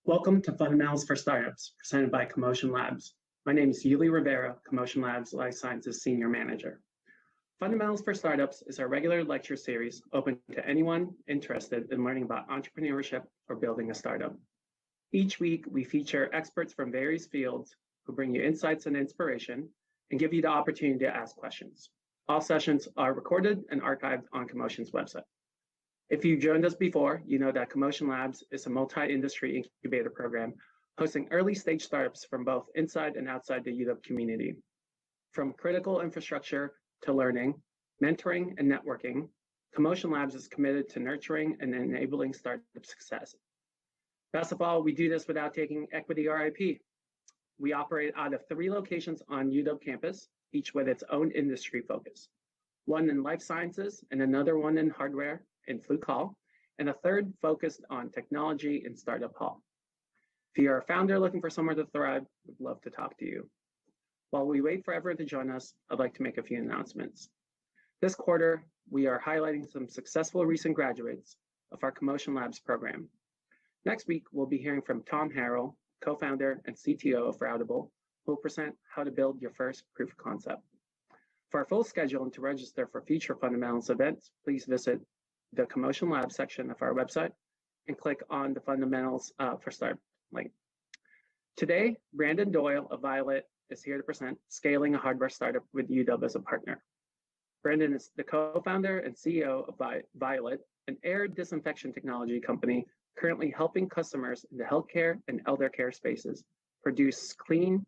Welcome to Fundamentals for Startups, presented by CoMotion Labs. My name is Yuli Rivera, CoMotion Labs Life Sciences Senior Manager. Fundamentals for Startups is our regular lecture series open to anyone interested in learning about entrepreneurship or building a startup. Each week, we feature experts from various fields who bring you insights and inspiration and give you the opportunity to ask questions. All sessions are recorded and archived on CoMotion's website. If you joined us before, you know that CoMotion Labs is a multi-industry incubator program hosting early-stage startups from both inside and outside the UW community. From critical infrastructure to learning, mentoring, and networking, CoMotion Labs is committed to nurturing and enabling startup success. Best of all, we do this without taking equity or IP. We operate out of 3 locations on UW campus, each with its own industry focus. One in life sciences and another one in hardware in Fluke Hall, and a third focused on technology in Startup Hall. If you're a founder looking for somewhere to thrive, we'd love to talk to you. While we wait for everyone to join us, I'd like to make a few announcements. This quarter, we are highlighting some successful recent graduates of our CoMotion Labs program. Next week, we'll be hearing from Tom Harrell, co-founder and CTO of Routable, who will present how to build your first proof of concept. For our full schedule and to register for future Fundamentals events, please visit the CoMotion Lab section of our website and click on the Fundamentals for Start link. Today, Branden Doyle of Violett is here to present Scaling a Hardware Startup with UW as a partner. Branden is the co-founder and CEO of Violett, an air disinfection technology company currently helping customers in the healthcare and eldercare spaces produce clean,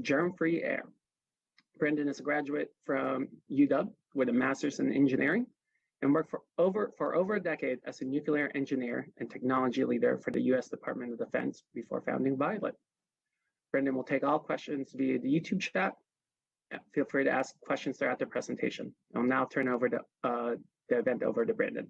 germ-free air. Branden is a graduate from UW with a master's in engineering and worked for over a decade as a nuclear engineer and technology leader for the U.S. Department of Defense before founding Violett. Branden will take all questions via the YouTube chat. Feel free to ask questions throughout the presentation. I'll now turn over the event over to Branden.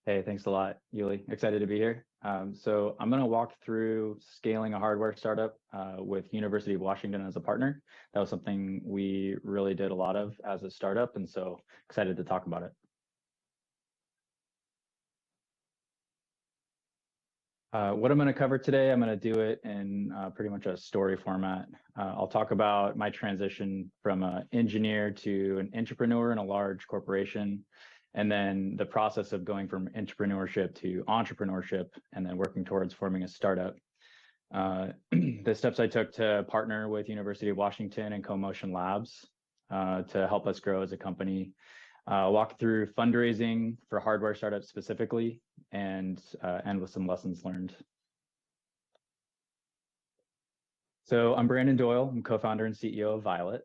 Hey, thanks a lot, Yuli. Excited to be here. So I'm going to walk through scaling a hardware startup with University of Washington as a partner. That was something we really did a lot of as a startup, and so excited to talk about it. What I'm going to cover today, I'm going to do it in pretty much a story format. I'll talk about my transition from an engineer to an entrepreneur in a large corporation, and then the process of going from entrepreneurship to entrepreneurship, and then working towards forming a startup. The steps I took to partner with University of Washington and CoMotion Labs to help us grow as a company. Walk through fundraising for hardware startups specifically, and end with some lessons learned. So I'm Branden Doyle. I'm co-founder and CEO of Violett.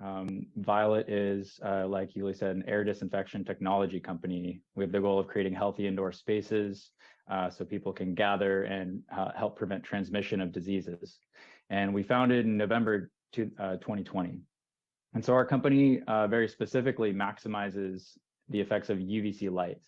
Violett is, like Yuli said, an air disinfection technology company with the goal of creating healthy indoor spaces so people can gather and help prevent transmission of diseases. And we founded in November 2020. And so our company very specifically maximizes the effects of UVC light.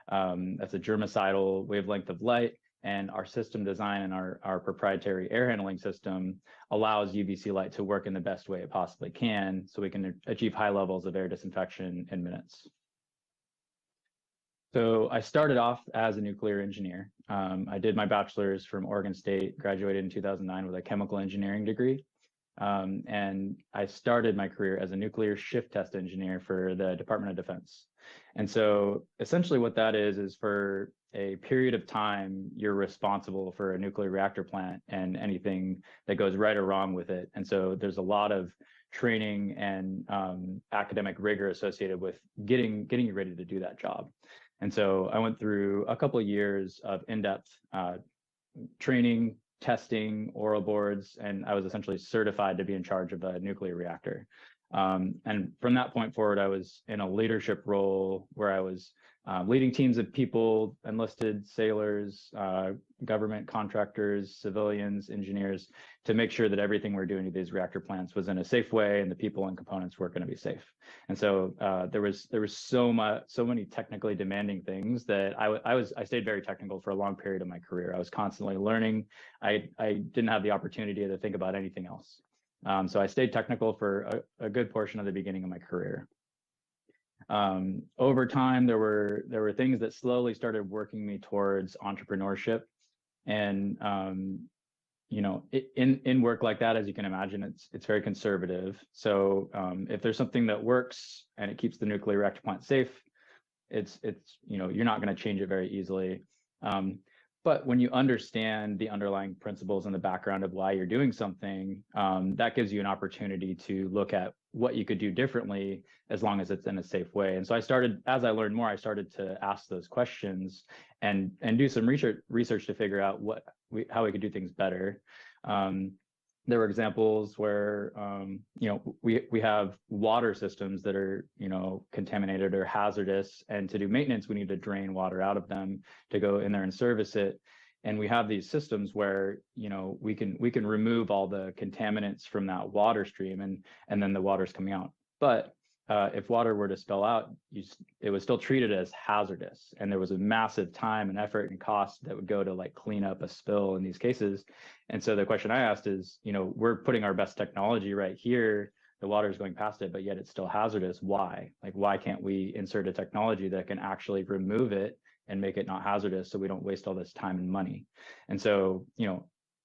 That's a germicidal wavelength of light. And our system design and our proprietary air handling system allows UVC light to work in the best way it possibly can, so we can achieve high levels of air disinfection in minutes. So I started off as a nuclear engineer. I did my bachelor's from Oregon State, graduated in 2009 with a chemical engineering degree. And I started my career as a nuclear shift test engineer for the Department of Defense. And so essentially what that is for a period of time, you're responsible for a nuclear reactor plant and anything that goes right or wrong with it. And so there's a lot of training and academic rigor associated with getting you ready to do that job. And so I went through a couple of years of in-depth training, testing, oral boards, and I was essentially certified to be in charge of a nuclear reactor. And from that point forward, I was in a leadership role where I was leading teams of people, enlisted sailors, government contractors, civilians, engineers, to make sure that everything we're doing to these reactor plants was in a safe way and the people and components were going to be safe. And so there was so many technically demanding things that I stayed very technical for a long period of my career. I was constantly learning. I didn't have the opportunity to think about anything else. So I stayed technical for a good portion of the beginning of my career. Over time, there were things that slowly started working me towards entrepreneurship. And in work like that, as you can imagine, it's very conservative. So if there's something that works and it keeps the nuclear reactor plant safe, it's you're not going to change it very easily. But when you understand the underlying principles and the background of why you're doing something, that gives you an opportunity to look at what you could do differently as long as it's in a safe way. And so as I learned more, I started to ask those questions and do some research to figure out how we could do things better. There were examples where we have water systems that are contaminated or hazardous, and to do maintenance we need to drain water out of them to go in there and service it. And we have these systems where we can remove all the contaminants from that water stream, and then the water's coming out. But if water were to spill out, it was still treated as hazardous, and there was a massive time and effort and cost that would go to like clean up a spill in these cases. And so the question I asked is, we're putting our best technology right here, the water is going past it, but yet it's still hazardous. Why? Like, why can't we insert a technology that can actually remove it and make it not hazardous, so we don't waste all this time and money? And so,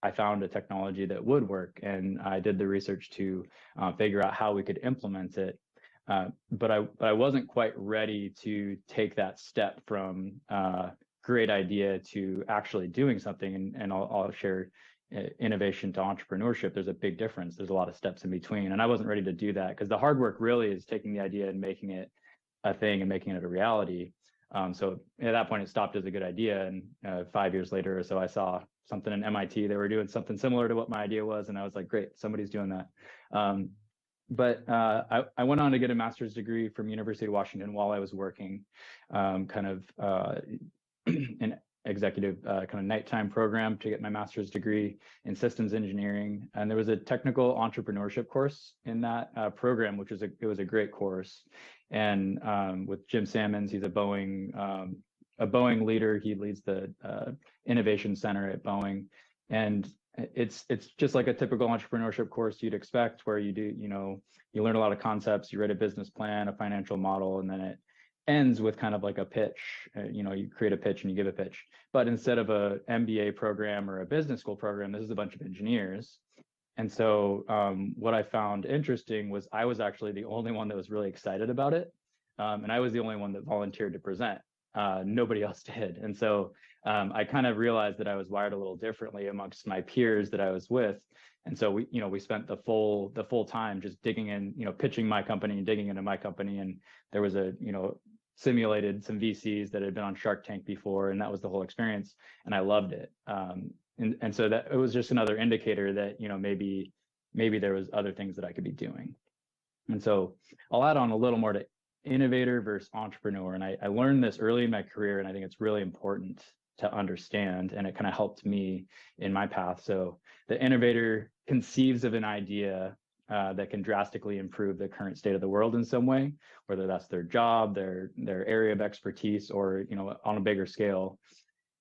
I found a technology that would work, and I did the research to figure out how we could implement it. But I wasn't quite ready to take that step from great idea to actually doing something. And I'll share innovation to entrepreneurship. There's a big difference. There's a lot of steps in between, and I wasn't ready to do that, because the hard work really is taking the idea and making it a thing and making it a reality. So at that point, it stopped as a good idea. And 5 years later or so, I saw something in MIT. They were doing something similar to what my idea was, and I was like, great, somebody's doing that. But I went on to get a master's degree from University of Washington while I was working, an executive kind of nighttime program to get my master's degree in systems engineering. And there was a technical entrepreneurship course in that program, which was it was a great course. And with Jim Sammons, he's a Boeing leader. He leads the innovation center at Boeing, and it's just like a typical entrepreneurship course you'd expect, where you learn a lot of concepts, you write a business plan, a financial model, and then it ends with kind of like a pitch. You create a pitch and you give a pitch. But instead of a MBA program or a business school program, this is a bunch of engineers. And so what I found interesting was I was actually the only one that was really excited about it. And I was the only one that volunteered to present. Nobody else did. And so I kind of realized that I was wired a little differently amongst my peers that I was with. And so we spent the full time just digging in, pitching my company and digging into my company. And there was simulated some VCs that had been on Shark Tank before, and that was the whole experience. And I loved it. And so that it was just another indicator that, maybe there was other things that I could be doing. And so I'll add on a little more to innovator versus entrepreneur. And I learned this early in my career, and I think it's really important to understand, and it kind of helped me in my path. So the innovator conceives of an idea that can drastically improve the current state of the world in some way, whether that's their job, their area of expertise, or on a bigger scale.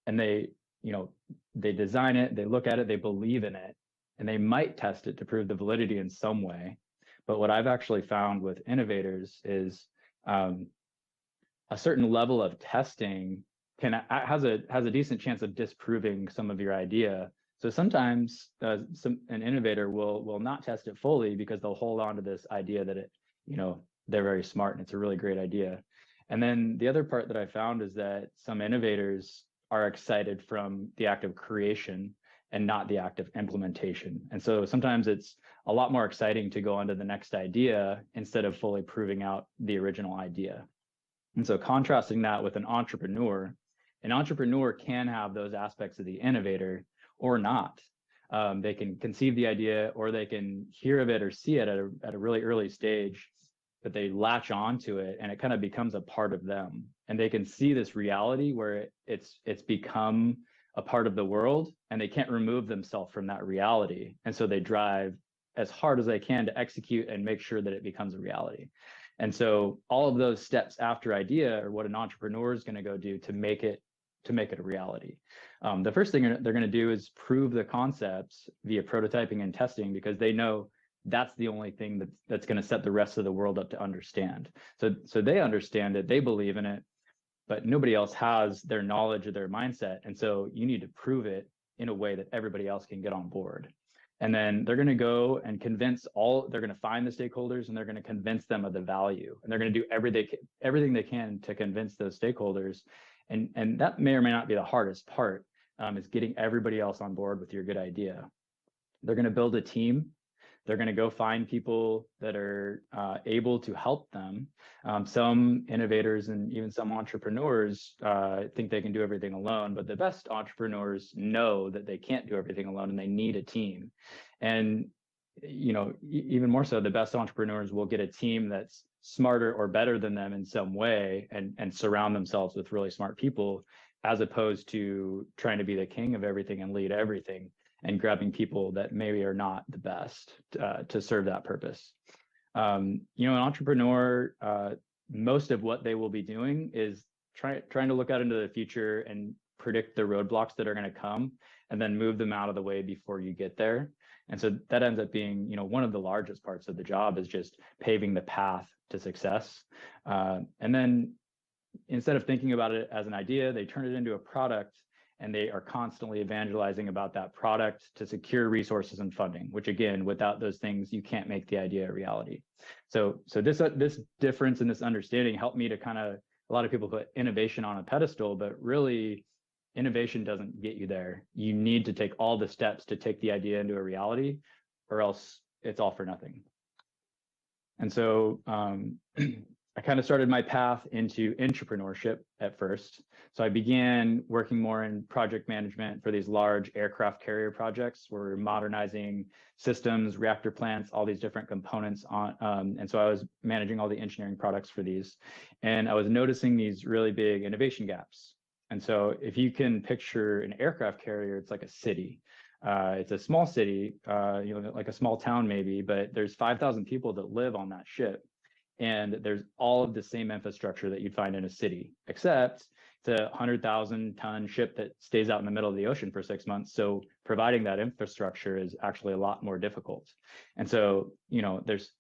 And they design it, they look at it, they believe in it, and they might test it to prove the validity in some way. But what I've actually found with innovators is a certain level of testing has a decent chance of disproving some of your idea. So sometimes an innovator will not test it fully because they'll hold on to this idea that they're very smart and it's a really great idea. And then the other part that I found is that some innovators are excited from the act of creation and not the act of implementation. And so sometimes it's a lot more exciting to go on to the next idea instead of fully proving out the original idea. And so contrasting that with an entrepreneur can have those aspects of the innovator or not. They can conceive the idea, or they can hear of it or see it at a really early stage, but they latch onto it and it kind of becomes a part of them. And they can see this reality where it's become a part of the world, and they can't remove themselves from that reality. And so they drive as hard as they can to execute and make sure that it becomes a reality. And so all of those steps after idea are what an entrepreneur is going to go do to make it a reality. The first thing they're going to do is prove the concepts via prototyping and testing, because they know that's the only thing that's going to set the rest of the world up to understand. So they understand it, they believe in it, but nobody else has their knowledge or their mindset. And so you need to prove it in a way that everybody else can get on board. And then they're going to go and they're going to find the stakeholders and they're going to convince them of the value. And they're going to do everything they can to convince those stakeholders. And that may or may not be the hardest part, is getting everybody else on board with your good idea. They're going to build a team. They're going to go find people that are able to help them. Some innovators and even some entrepreneurs think they can do everything alone, but the best entrepreneurs know that they can't do everything alone and they need a team. And even more so, the best entrepreneurs will get a team that's smarter or better than them in some way and surround themselves with really smart people, as opposed to trying to be the king of everything and lead everything and grabbing people that maybe are not the best to serve that purpose. An entrepreneur, most of what they will be doing is trying to look out into the future and predict the roadblocks that are going to come and then move them out of the way before you get there. And so that ends up being, one of the largest parts of the job is just paving the path to success. And then instead of thinking about it as an idea, they turn it into a product, and they are constantly evangelizing about that product to secure resources and funding, which again, without those things, you can't make the idea a reality. So this difference in this understanding helped me to a lot of people put innovation on a pedestal, but really innovation doesn't get you there. You need to take all the steps to take the idea into a reality, or else it's all for nothing. And so I kind of started my path into entrepreneurship at first. So I began working more in project management for these large aircraft carrier projects where we're modernizing systems, reactor plants, all these different components on. And so I was managing all the engineering products for these. And I was noticing these really big innovation gaps. And so if you can picture an aircraft carrier, it's like a city. It's a small city, like a small town maybe, but there's 5,000 people that live on that ship. And there's all of the same infrastructure that you'd find in a city, except it's a 100,000 ton ship that stays out in the middle of the ocean for 6 months. So providing that infrastructure is actually a lot more difficult. And so, there's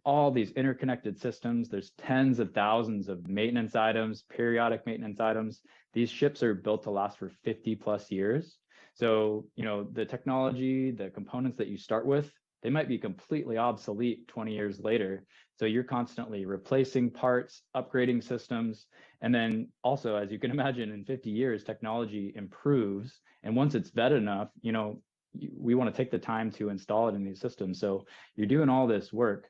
all these interconnected systems. There's tens of thousands of maintenance items, periodic maintenance items. These ships are built to last for 50 plus years. So, the technology, the components that you start with, they might be completely obsolete 20 years later. So you're constantly replacing parts, upgrading systems. And then also, as you can imagine, in 50 years, technology improves. And once it's vetted enough, we want to take the time to install it in these systems. So you're doing all this work.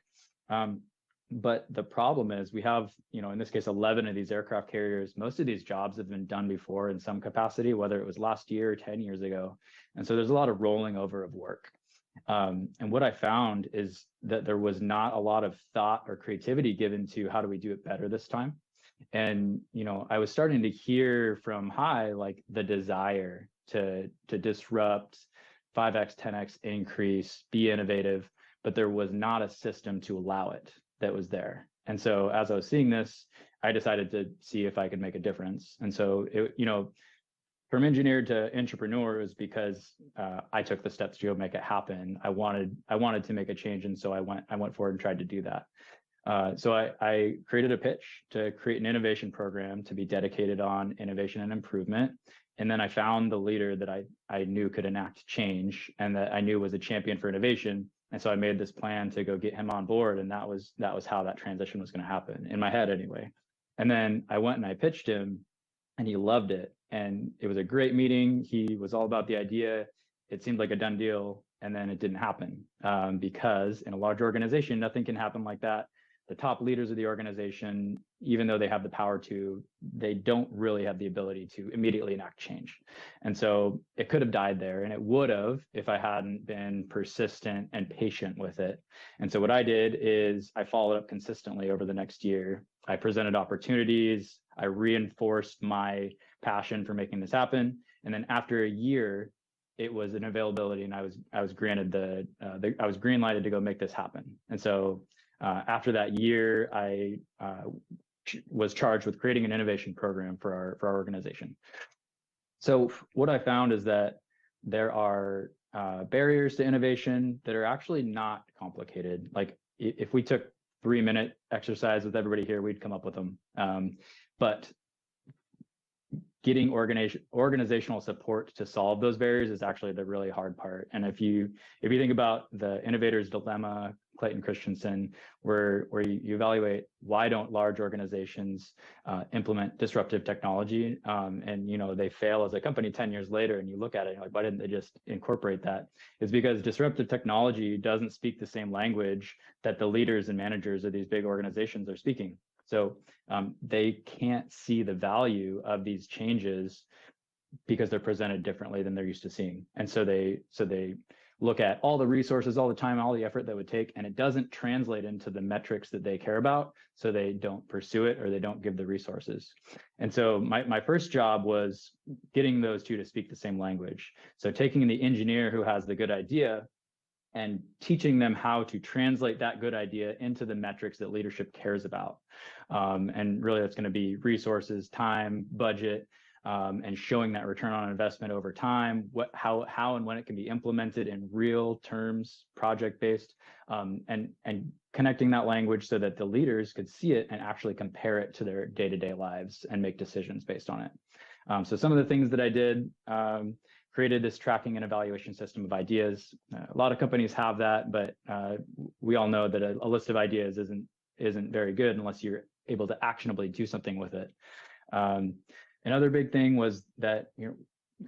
But the problem is we have, in this case, 11 of these aircraft carriers. Most of these jobs have been done before in some capacity, whether it was last year or 10 years ago. And so there's a lot of rolling over of work. And what I found is that there was not a lot of thought or creativity given to how do we do it better this time. And, I was starting to hear from high, like the desire to disrupt, 5x, 10x increase, be innovative, but there was not a system to allow it that was there. And so as I was seeing this, I decided to see if I could make a difference. And so, from engineer to entrepreneur is because I took the steps to go make it happen. I wanted to make a change, and so I went forward and tried to do that. So I created a pitch to create an innovation program to be dedicated on innovation and improvement. And then I found the leader that I knew could enact change and that I knew was a champion for innovation. And so I made this plan to go get him on board, and that was how that transition was going to happen in my head anyway. And then I went and I pitched him, and he loved it. And it was a great meeting. He was all about the idea. It seemed like a done deal. And then it didn't happen because in a large organization, nothing can happen like that. The top leaders of the organization, even though they have the power to, they don't really have the ability to immediately enact change. And so it could have died there, and it would have if I hadn't been persistent and patient with it. And so what I did is I followed up consistently over the next year. I presented opportunities. I reinforced my passion for making this happen. And then after a year, it was an availability, and I was granted I was green lighted to go make this happen. And so after that year, I was charged with creating an innovation program for our organization. So what I found is that there are barriers to innovation that are actually not complicated. Like if we took 3-minute exercise with everybody here, we'd come up with them. But getting organizational support to solve those barriers is actually the really hard part. And if you think about the innovator's dilemma, Clayton Christensen, where you evaluate why don't large organizations implement disruptive technology, and they fail as a company 10 years later, and you look at it and you're like, why didn't they just incorporate that? It's because disruptive technology doesn't speak the same language that the leaders and managers of these big organizations are speaking. So they can't see the value of these changes because they're presented differently than they're used to seeing. And so they look at all the resources, all the time, all the effort that would take, and it doesn't translate into the metrics that they care about. So they don't pursue it, or they don't give the resources. And so my first job was getting those two to speak the same language. So taking the engineer who has the good idea and teaching them how to translate that good idea into the metrics that leadership cares about. And really that's going to be resources, time, budget, and showing that return on investment over time, how and when it can be implemented in real terms, project-based, and connecting that language so that the leaders could see it and actually compare it to their day-to-day lives and make decisions based on it. So some of the things that I did, created this tracking and evaluation system of ideas. A lot of companies have that, but we all know that a list of ideas isn't very good unless you're able to actionably do something with it. Another big thing was that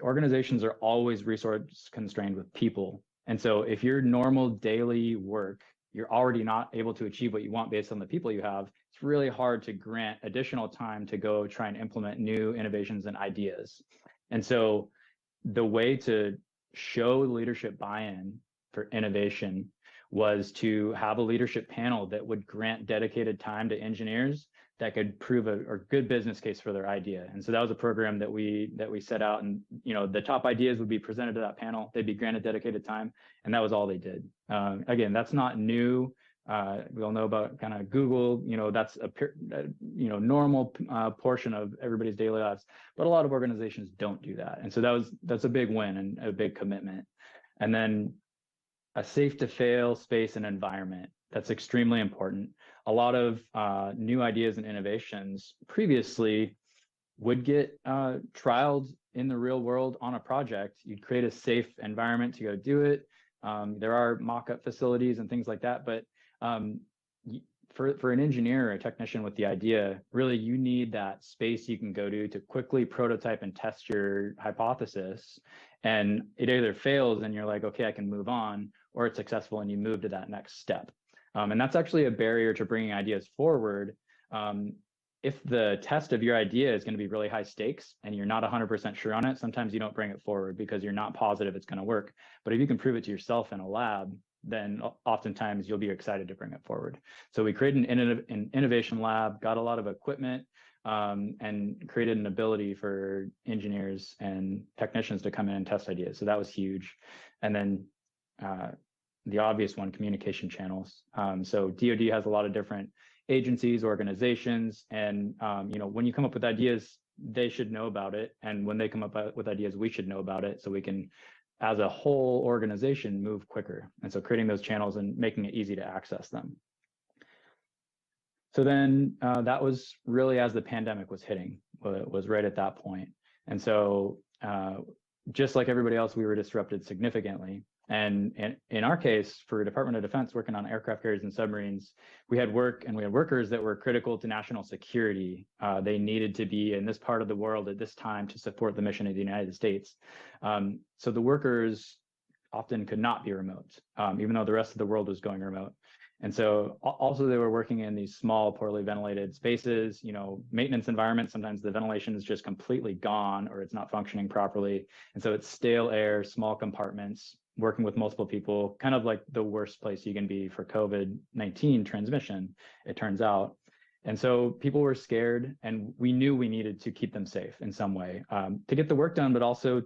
organizations are always resource constrained with people. And so if your normal daily work, you're already not able to achieve what you want based on the people you have, it's really hard to grant additional time to go try and implement new innovations and ideas. And so the way to show leadership buy-in for innovation was to have a leadership panel that would grant dedicated time to engineers that could prove a good business case for their idea. And so that was a program that we set out, and the top ideas would be presented to that panel. They'd be granted dedicated time, and that was all they did. Again, that's not new. We all know about kind of Google, that's a normal portion of everybody's daily lives, but a lot of organizations don't do that. And so that's a big win and a big commitment. And then a safe to fail space and environment. That's extremely important. A lot of new ideas and innovations previously would get trialed in the real world on a project. You'd create a safe environment to go do it. There are mock-up facilities and things like that, but for an engineer or a technician with the idea, really you need that space you can go to quickly prototype and test your hypothesis. And it either fails and you're like, okay, I can move on, or it's successful and you move to that next step. And that's actually a barrier to bringing ideas forward. If the test of your idea is going to be really high stakes and you're not 100% sure on it, sometimes you don't bring it forward because you're not positive it's going to work. But if you can prove it to yourself in a lab, then oftentimes you'll be excited to bring it forward. So we created an innovation lab, got a lot of equipment, and created an ability for engineers and technicians to come in and test ideas. So that was huge. And then the obvious one, communication channels. So DoD has a lot of different agencies, organizations, and when you come up with ideas, they should know about it. And when they come up with ideas, we should know about it so we can, as a whole organization, move quicker. And so creating those channels and making it easy to access them. So then that was really as the pandemic was hitting, was right at that point. And so just like everybody else, we were disrupted significantly. And in our case, for Department of Defense, working on aircraft carriers and submarines, we had workers that were critical to national security. They needed to be in this part of the world at this time to support the mission of the United States. So the workers often could not be remote, even though the rest of the world was going remote. And so also they were working in these small, poorly ventilated spaces, maintenance environments. Sometimes the ventilation is just completely gone or it's not functioning properly. And so it's stale air, small compartments, working with multiple people, kind of like the worst place you can be for COVID-19 transmission, it turns out. And so people were scared, and we knew we needed to keep them safe in some way to get the work done, but also,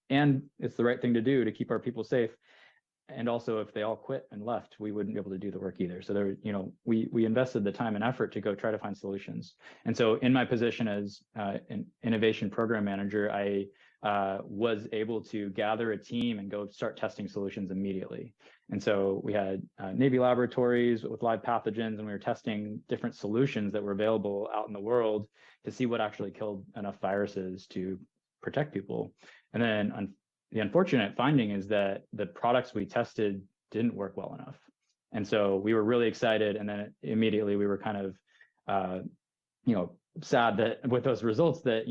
and it's the right thing to do to keep our people safe. and also if they all quit and left, we wouldn't be able to do the work either. So there, we invested the time and effort to go try to find solutions. And so in my position as an innovation program manager, I was able to gather a team and go start testing solutions immediately. And so we had Navy laboratories with live pathogens, and we were testing different solutions that were available out in the world to see what actually killed enough viruses to protect people. And then the unfortunate finding is that the products we tested didn't work well enough. And so we were really excited. And then immediately we were kind of, sad that with those results that,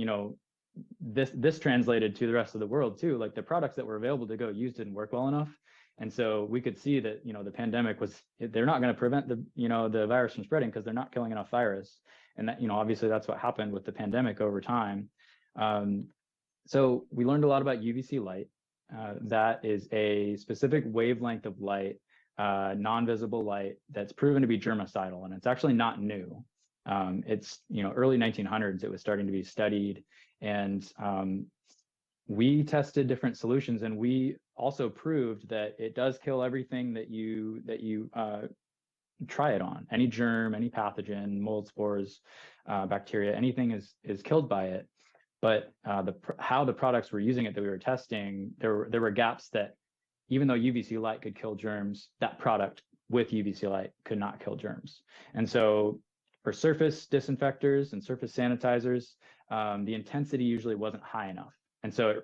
this translated to the rest of the world too. Like the products that were available to go use didn't work well enough. And so we could see that, the pandemic they're not going to prevent the virus from spreading because they're not killing enough virus. And that, obviously that's what happened with the pandemic over time. So we learned a lot about UVC light. That is a specific wavelength of light, non-visible light that's proven to be germicidal, and it's actually not new. It's early 1900s it was starting to be studied, and we tested different solutions, and we also proved that it does kill everything that you try it on. Any germ, any pathogen, mold spores, bacteria, anything is killed by it. But how the products were using it that we were testing, there were gaps that even though UVC light could kill germs, that product with UVC light could not kill germs. And so for surface disinfectors and surface sanitizers, the intensity usually wasn't high enough. And so,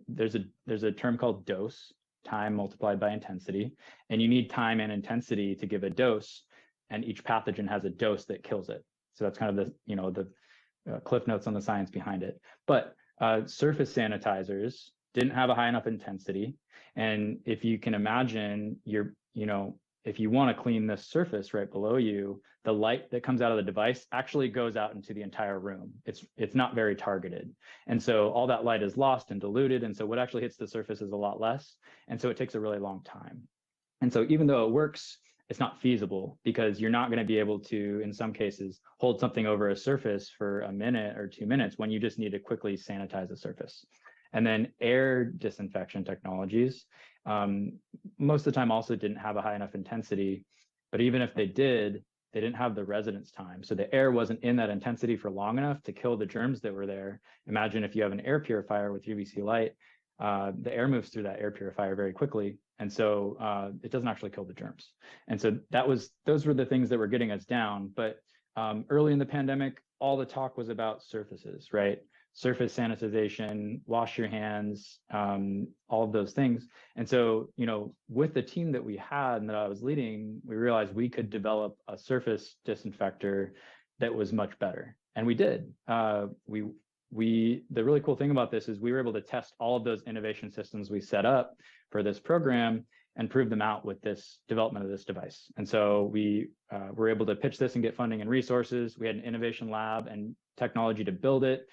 there's a term called dose, time multiplied by intensity, and you need time and intensity to give a dose, and each pathogen has a dose that kills it. So that's kind of the cliff notes on the science behind it. But surface sanitizers didn't have a high enough intensity. And if you can imagine, if you want to clean this surface right below you, the light that comes out of the device actually goes out into the entire room. It's not very targeted. And so all that light is lost and diluted. And so what actually hits the surface is a lot less. And so it takes a really long time. And so even though it works, it's not feasible because you're not going to be able to, in some cases, hold something over a surface for a minute or 2 minutes when you just need to quickly sanitize the surface. And then air disinfection technologies, most of the time also didn't have a high enough intensity, but even if they did, they didn't have the residence time. So the air wasn't in that intensity for long enough to kill the germs that were there. Imagine if you have an air purifier with UVC light, the air moves through that air purifier very quickly. And so it doesn't actually kill the germs. And so those were the things that were getting us down. But early in the pandemic, all the talk was about surfaces, right? Surface sanitization, wash your hands, all of those things. And so, with the team that we had and that I was leading, we realized we could develop a surface disinfector that was much better. And we did. The really cool thing about this is we were able to test all of those innovation systems we set up for this program and prove them out with this development of this device. And so we were able to pitch this and get funding and resources. We had an innovation lab and technology to build it.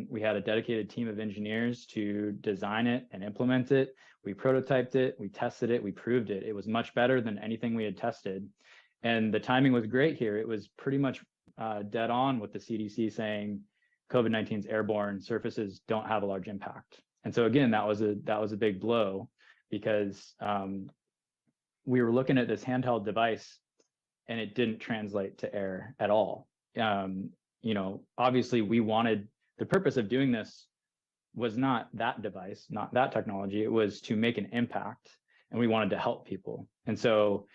We had a dedicated team of engineers to design it and implement it. We prototyped it, we tested it, we proved it. It was much better than anything we had tested. And the timing was great here. It was pretty much dead on with the CDC saying COVID-19 is airborne, surfaces don't have a large impact. And so again, that was a big blow because we were looking at this handheld device and it didn't translate to air at all. Obviously the purpose of doing this was not that device, not that technology. It was to make an impact, and we wanted to help people. And so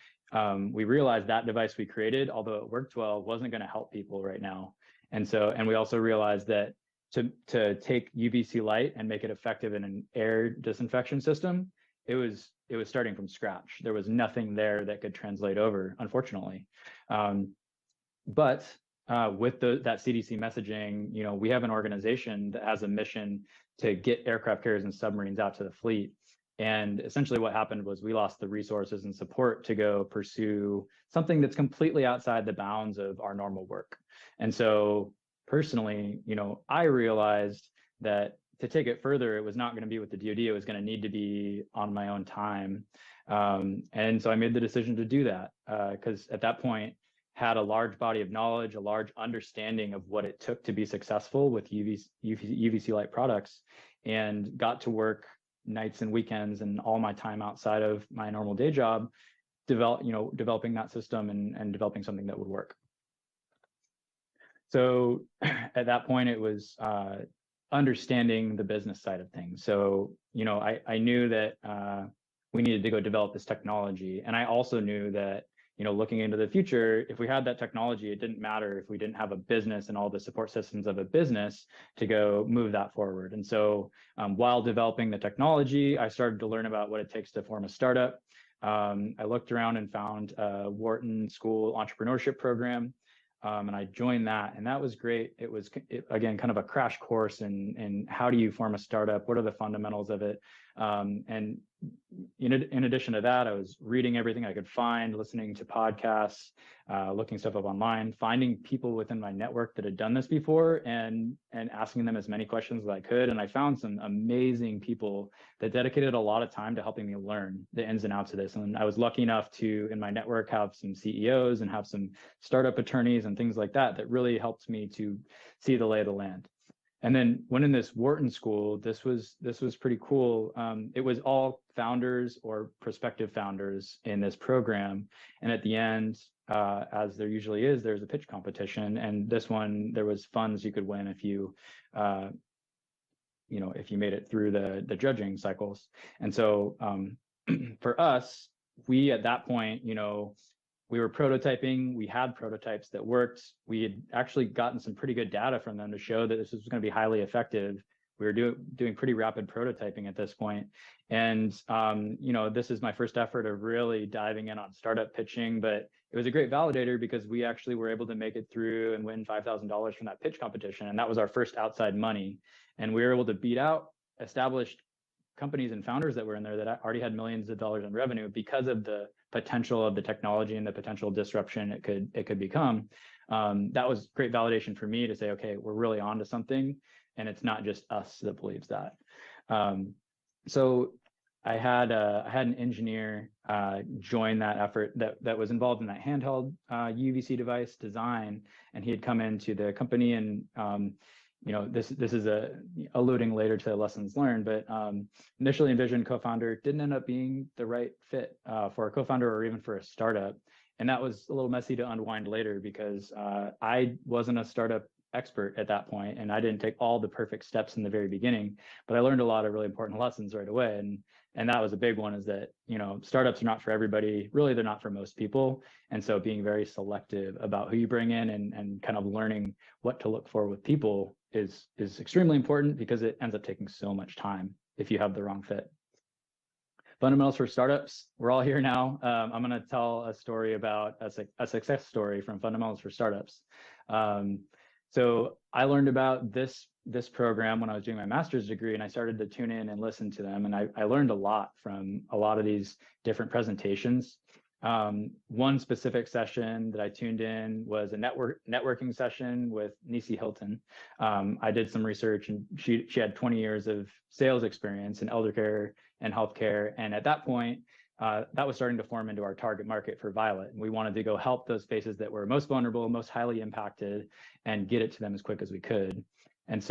we realized that device we created, although it worked well, wasn't going to help people right now. And we also realized that to take UVC light and make it effective in an air disinfection system, it was starting from scratch. There was nothing there that could translate over, unfortunately. But with that CDC messaging, we have an organization that has a mission to get aircraft carriers and submarines out to the fleet. And essentially what happened was we lost the resources and support to go pursue something that's completely outside the bounds of our normal work. And so personally, I realized that to take it further, it was not going to be with the DoD. It was going to need to be on my own time. And so I made the decision to do that because at that point, had a large body of knowledge, a large understanding of what it took to be successful with UVC light products, and got to work nights and weekends and all my time outside of my normal day job, developing that system and developing something that would work. So at that point, it was understanding the business side of things. So, I knew that we needed to go develop this technology. And I also knew that, looking into the future, if we had that technology, it didn't matter if we didn't have a business and all the support systems of a business to go move that forward. And so while developing the technology, I started to learn about what it takes to form a startup. I looked around and found a Wharton School entrepreneurship program. And I joined that, and that was great. It was, again, kind of a crash course in how do you form a startup? What are the fundamentals of it? And in addition to that, I was reading everything I could find, listening to podcasts, looking stuff up online, finding people within my network that had done this before, and asking them as many questions as I could. And I found some amazing people that dedicated a lot of time to helping me learn the ins and outs of this. And I was lucky enough to, in my network, have some CEOs and have some startup attorneys and things like that that really helped me to see the lay of the land. And then when in this Wharton school, this was pretty cool. It was all founders or prospective founders in this program. And at the end, as there usually is, there's a pitch competition. And this one, there was funds you could win if you made it through the judging cycles. And so for us, we at that point, we were prototyping. We had prototypes that worked. We had actually gotten some pretty good data from them to show that this was going to be highly effective. We were doing pretty rapid prototyping at this point. And, this is my first effort of really diving in on startup pitching, but it was a great validator because we actually were able to make it through and win $5,000 from that pitch competition. And that was our first outside money. And we were able to beat out established companies and founders that were in there that already had millions of dollars in revenue because of the potential of the technology and the potential disruption it could become. That was great validation for me to say, okay, we're really onto something, and it's not just us that believes that. So I had an engineer join that effort that was involved in that handheld UVC device design, and he had come into the company and this is alluding later to lessons learned, but initially envisioned co-founder didn't end up being the right fit for a co-founder or even for a startup. And that was a little messy to unwind later because I wasn't a startup expert at that point, and I didn't take all the perfect steps in the very beginning, but I learned a lot of really important lessons right away. And that was a big one, is that, startups are not for everybody. Really, they're not for most people. And so being very selective about who you bring in and kind of learning what to look for with people is extremely important, because it ends up taking so much time if you have the wrong fit. Fundamentals for startups. We're all here now. I'm going to tell a story about a success story from Fundamentals for Startups. So I learned about this program when I was doing my master's degree, and I started to tune in and listen to them. And I learned a lot from a lot of these different presentations. One specific session that I tuned in was a networking session with Nisi Hilton. I did some research, and she had 20 years of sales experience in eldercare and healthcare. And at that point, that was starting to form into our target market for Violett. And we wanted to go help those spaces that were most vulnerable, most highly impacted, and get it to them as quick as we could. And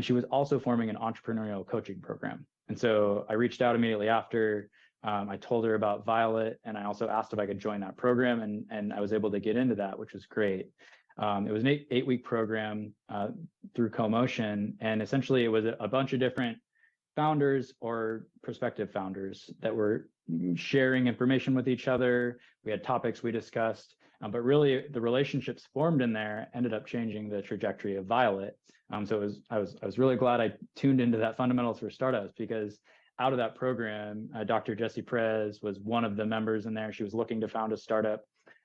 she was also forming an entrepreneurial coaching program. And so I reached out immediately after. I told her about Violett, and I also asked if I could join that program, and I was able to get into that, which was great. It was an eight-week program through CoMotion, and essentially it was a bunch of different founders or prospective founders that were sharing information with each other. We had topics we discussed, but really the relationships formed in there ended up changing the trajectory of Violett. So I was really glad I tuned into that Fundamentals for Startups, because out of that program, Dr. Jessie Perez was one of the members in there. She was looking to found a startup.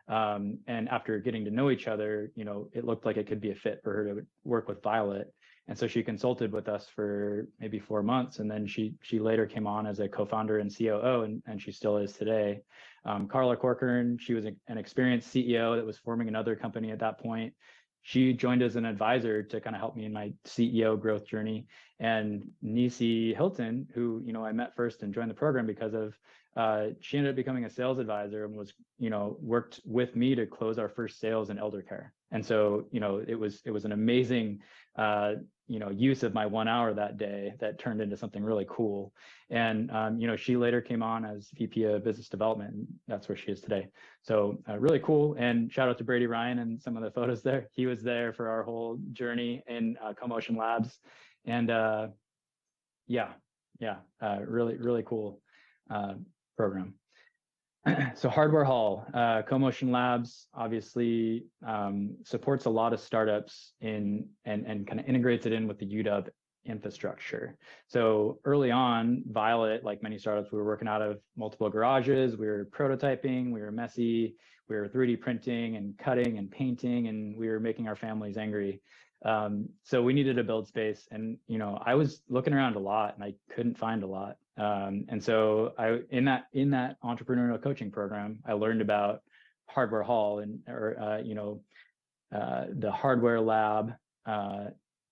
And after getting to know each other, it looked like it could be a fit for her to work with Violett. And so she consulted with us for maybe 4 months. And then she later came on as a co-founder and COO, and she still is today. Carla Corcoran, she was an experienced CEO that was forming another company at that point. She joined as an advisor to kind of help me in my CEO growth journey. And Nisi Hilton, who, I met first and joined the program because of, she ended up becoming a sales advisor and was, worked with me to close our first sales in eldercare. And so, it was an amazing use of my 1 hour that day that turned into something really cool. And, she later came on as VP of Business Development, and that's where she is today. So really cool. And shout out to Brady Ryan and some of the photos there. He was there for our whole journey in CoMotion Labs. And really, really cool program. So Hardware Hall, CoMotion Labs obviously supports a lot of startups and kind of integrates it in with the UW infrastructure. So early on, Violett, like many startups, we were working out of multiple garages. We were prototyping, we were messy, we were 3D printing and cutting and painting, and we were making our families angry. So we needed a build space, and I was looking around a lot and I couldn't find a lot. And so in that entrepreneurial coaching program, I learned about Hardware Hall the hardware lab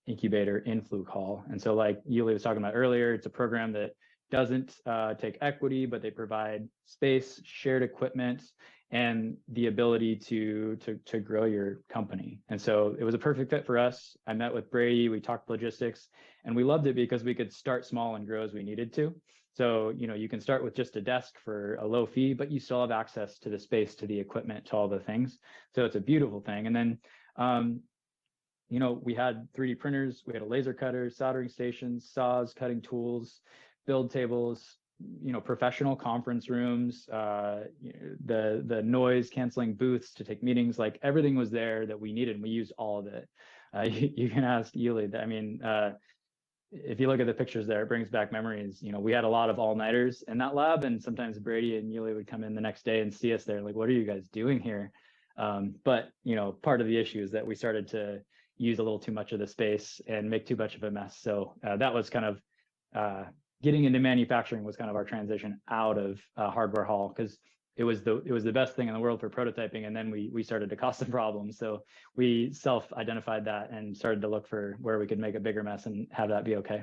incubator in Fluke Hall. And so like Yuli was talking about earlier, it's a program that doesn't take equity, but they provide space, shared equipment, and the ability to grow your company. And so it was a perfect fit for us. I met with Brady, we talked logistics, and we loved it because we could start small and grow as we needed to. So, you can start with just a desk for a low fee, but you still have access to the space, to the equipment, to all the things. So it's a beautiful thing. And then, we had 3D printers, we had a laser cutter, soldering stations, saws, cutting tools, build tables, professional conference rooms, the noise canceling booths to take meetings, like everything was there that we needed. And we used all of it. You can ask Yuli. I mean, if you look at the pictures there, it brings back memories. We had a lot of all-nighters in that lab, and sometimes Brady and Yuli would come in the next day and see us there, like, what are you guys doing here? But part of the issue is that we started to use a little too much of the space and make too much of a mess. So that was kind of getting into manufacturing was kind of our transition out of Hardware Hall, because it was the best thing in the world for prototyping, and then we started to cause some problems. So we self-identified that and started to look for where we could make a bigger mess and have that be okay.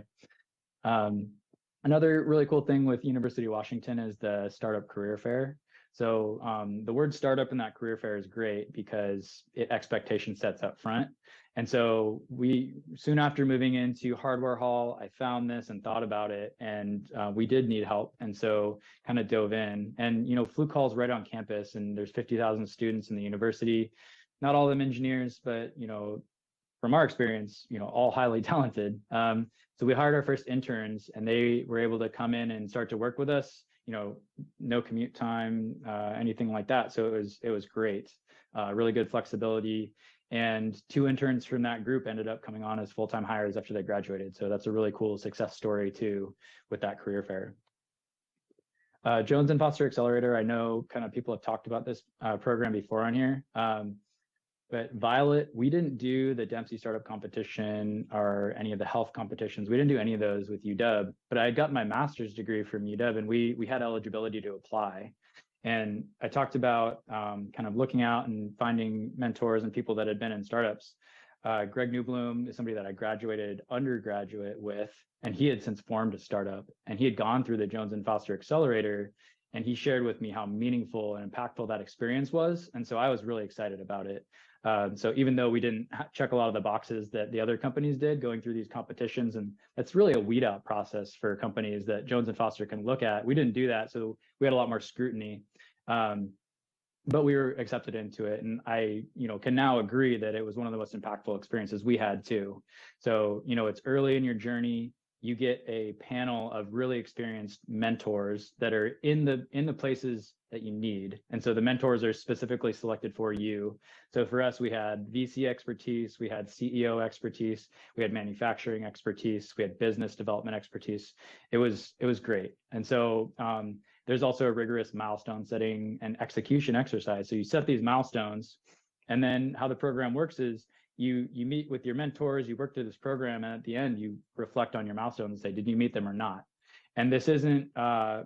Another really cool thing with University of Washington is the Startup Career Fair. So the word startup in that career fair is great because expectation sets up front. And so soon after moving into Hardware Hall, I found this and thought about it, and we did need help. And so kind of dove in, and, Fluke Hall is right on campus, and there's 50,000 students in the university, not all of them engineers, but, from our experience, all highly talented. So we hired our first interns, and they were able to come in and start to work with us, no commute time, anything like that. So it was great, really good flexibility. And 2 interns from that group ended up coming on as full-time hires after they graduated. So that's a really cool success story too with that career fair. Jones and Foster Accelerator, I know kind of people have talked about this program before on here. But Violett, we didn't do the Dempsey Startup Competition or any of the health competitions. We didn't do any of those with UW, but I had got my master's degree from UW, and we had eligibility to apply. And I talked about kind of looking out and finding mentors and people that had been in startups. Greg Newbloom is somebody that I graduated undergraduate with, and he had since formed a startup, and he had gone through the Jones and Foster Accelerator, and he shared with me how meaningful and impactful that experience was. And so I was really excited about it. So even though we didn't check a lot of the boxes that the other companies did going through these competitions, and that's really a weed out process for companies that Jones and Foster can look at, we didn't do that. So we had a lot more scrutiny, but we were accepted into it. And I, can now agree that it was one of the most impactful experiences we had too. So, it's early in your journey. You get a panel of really experienced mentors that are in the places that you need. And so the mentors are specifically selected for you. So for us, we had VC expertise, we had CEO expertise, we had manufacturing expertise, we had business development expertise. It was great. And so there's also a rigorous milestone setting and execution exercise. So you set these milestones, and then how the program works is you meet with your mentors, you work through this program, and at the end you reflect on your milestones and say, did you meet them or not? And this isn't a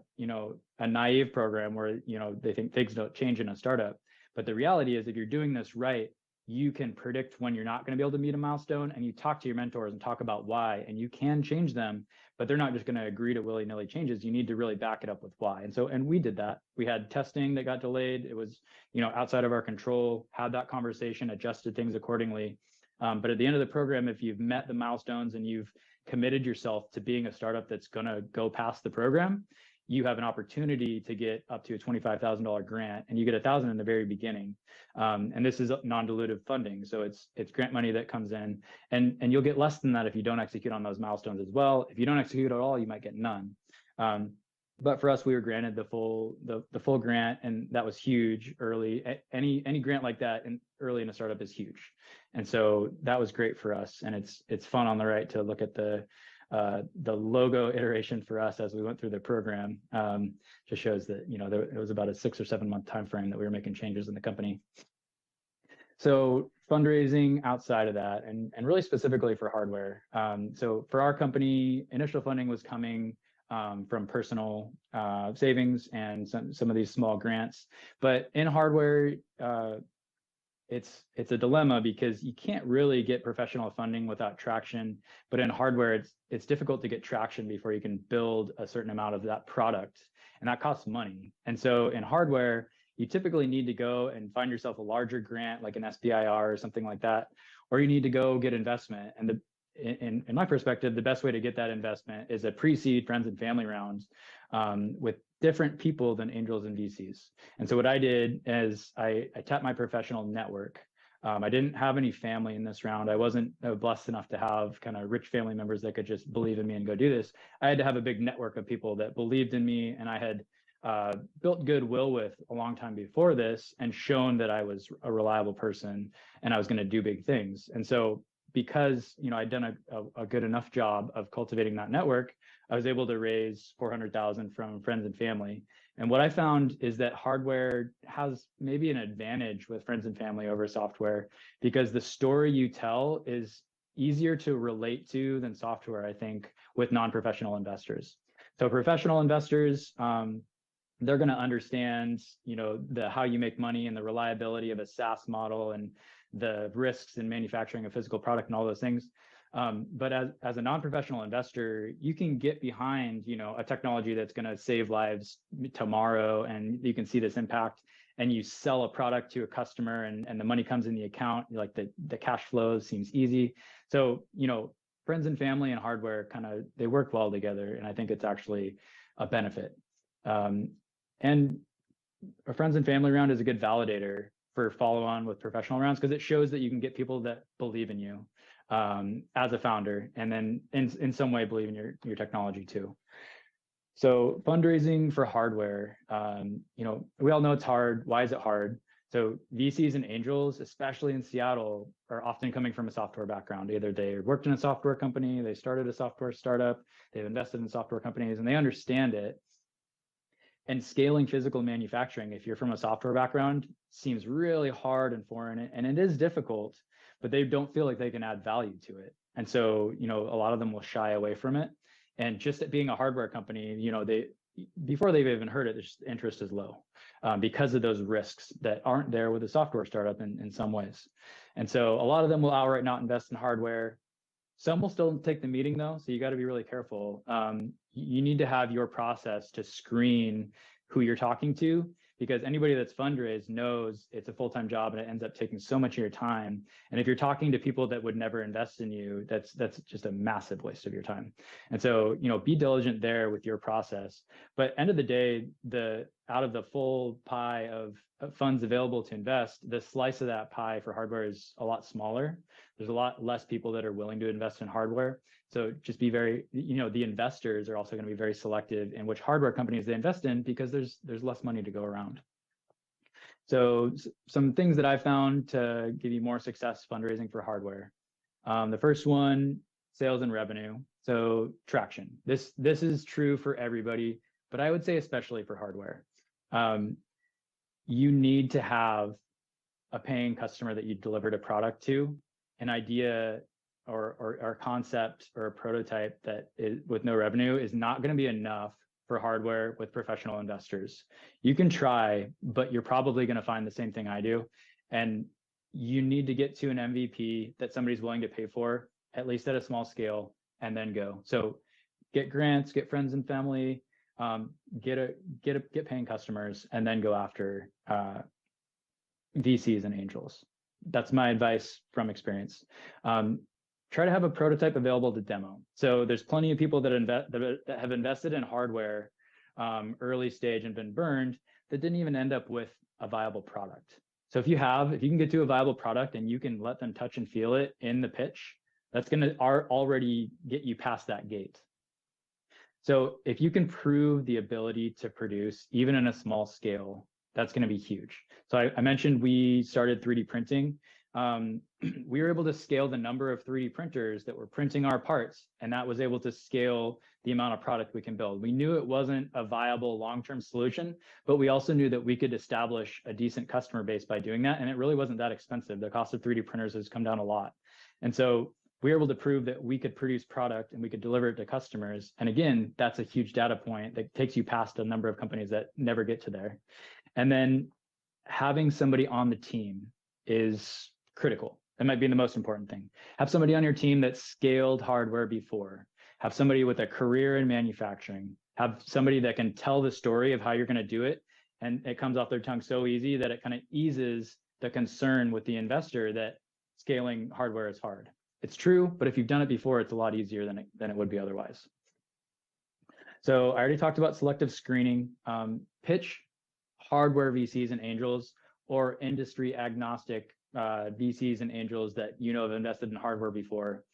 naive program where they think things don't change in a startup. But the reality is, if you're doing this right, you can predict when you're not going to be able to meet a milestone, and you talk to your mentors and talk about why, and you can change them, but they're not just going to agree to willy-nilly changes. You need to really back it up with why. And we did that. We had testing that got delayed. It was, outside of our control, had that conversation, adjusted things accordingly. But at the end of the program, if you've met the milestones and you've committed yourself to being a startup that's going to go past the program, you have an opportunity to get up to a $25,000 grant, and you get $1,000 in the very beginning. And this is non-dilutive funding, so it's grant money that comes in, and you'll get less than that if you don't execute on those milestones as well. If you don't execute at all, you might get none. But for us, we were granted the full grant, and that was huge early. Any grant like that early in a startup is huge, and so that was great for us. And it's fun on the right to look at the logo iteration for us as we went through the program. Just shows that it was about a 6 or 7 month time frame that we were making changes in the company. So fundraising outside of that, and really specifically for hardware. So for our company, initial funding was coming from personal savings and some of these small grants. But in hardware, it's a dilemma because you can't really get professional funding without traction. But in hardware, it's difficult to get traction before you can build a certain amount of that product, and that costs money. And so in hardware, you typically need to go and find yourself a larger grant like an SBIR or something like that, or you need to go get investment. And in my perspective, the best way to get that investment is a pre-seed friends and family round with different people than angels and VCs. And so what I did is I tapped my professional network. I didn't have any family in this round. I wasn't blessed enough to have kind of rich family members that could just believe in me and go do this. I had to have a big network of people that believed in me, and I had built goodwill with a long time before this, and shown that I was a reliable person and I was going to do big things. And so because I'd done a good enough job of cultivating that network, I was able to raise $400,000 from friends and family. And what I found is that hardware has maybe an advantage with friends and family over software, because the story you tell is easier to relate to than software, I think, with non-professional investors. So professional investors, they're going to understand, how you make money and the reliability of a SaaS model and the risks in manufacturing a physical product and all those things. But as a non-professional investor, you can get behind, a technology that's going to save lives tomorrow, and you can see this impact, and you sell a product to a customer, and the money comes in the account, like the cash flow seems easy. So, friends and family and hardware they work well together, and I think it's actually a benefit. And a friends and family round is a good validator for follow on with professional rounds, because it shows that you can get people that believe in you as a founder, and then in some way believe in your technology too. So fundraising for hardware, we all know it's hard. Why is it hard? So VCs and angels, especially in Seattle, are often coming from a software background. Either they worked in a software company, they started a software startup, they've invested in software companies, and they understand it. And scaling physical manufacturing, if you're from a software background, seems really hard and foreign, and it is difficult, but they don't feel like they can add value to it. And so, a lot of them will shy away from it. And just at being a hardware company, before they've even heard it, the interest is low because of those risks that aren't there with a software startup in some ways. And so a lot of them will outright not invest in hardware. Some will still take the meeting though, so you got to be really careful. You need to have your process to screen who you're talking to, because anybody that's fundraised knows it's a full-time job and it ends up taking so much of your time. And if you're talking to people that would never invest in you, that's just a massive waste of your time. And so, be diligent there with your process. But end of the day, out of the full pie of funds available to invest, the slice of that pie for hardware is a lot smaller. There's a lot less people that are willing to invest in hardware. So just be very, the investors are also going to be very selective in which hardware companies they invest in, because there's less money to go around. So some things that I found to give you more success fundraising for hardware. The first one, sales and revenue. So traction. This is true for everybody, but I would say especially for hardware. You need to have a paying customer that you delivered a product to, an idea or a concept or a prototype that is with no revenue is not going to be enough for hardware with professional investors. You can try, but you're probably going to find the same thing I do. And you need to get to an MVP that somebody's willing to pay for, at least at a small scale, and then go. So get grants, get friends and family, get paying customers, and then go after VCs and angels. that's my advice from experience. Try to have a prototype available to demo. So there's plenty of people that have invested in hardware early stage and been burned that didn't even end up with a viable product. So if you can get to a viable product and you can let them touch and feel it in the pitch, that's going to already get you past that gate. So if you can prove the ability to produce even in a small scale, that's going to be huge. So I mentioned we started 3D printing. We were able to scale the number of 3D printers that were printing our parts, and that was able to scale the amount of product we can build. We knew it wasn't a viable long-term solution, but we also knew that we could establish a decent customer base by doing that, and it really wasn't that expensive. The cost of 3D printers has come down a lot. And so we were able to prove that we could produce product and we could deliver it to customers. And again, that's a huge data point that takes you past a number of companies that never get to there. And then having somebody on the team is critical. That might be the most important thing. Have somebody on your team that scaled hardware before. Have somebody with a career in manufacturing. Have somebody that can tell the story of how you're going to do it. And it comes off their tongue so easy that it kind of eases the concern with the investor that scaling hardware is hard. It's true, but if you've done it before, it's a lot easier than it would be otherwise. So I already talked about selective screening. Pitch hardware VCs and angels or industry agnostic VCs and angels that have invested in hardware before.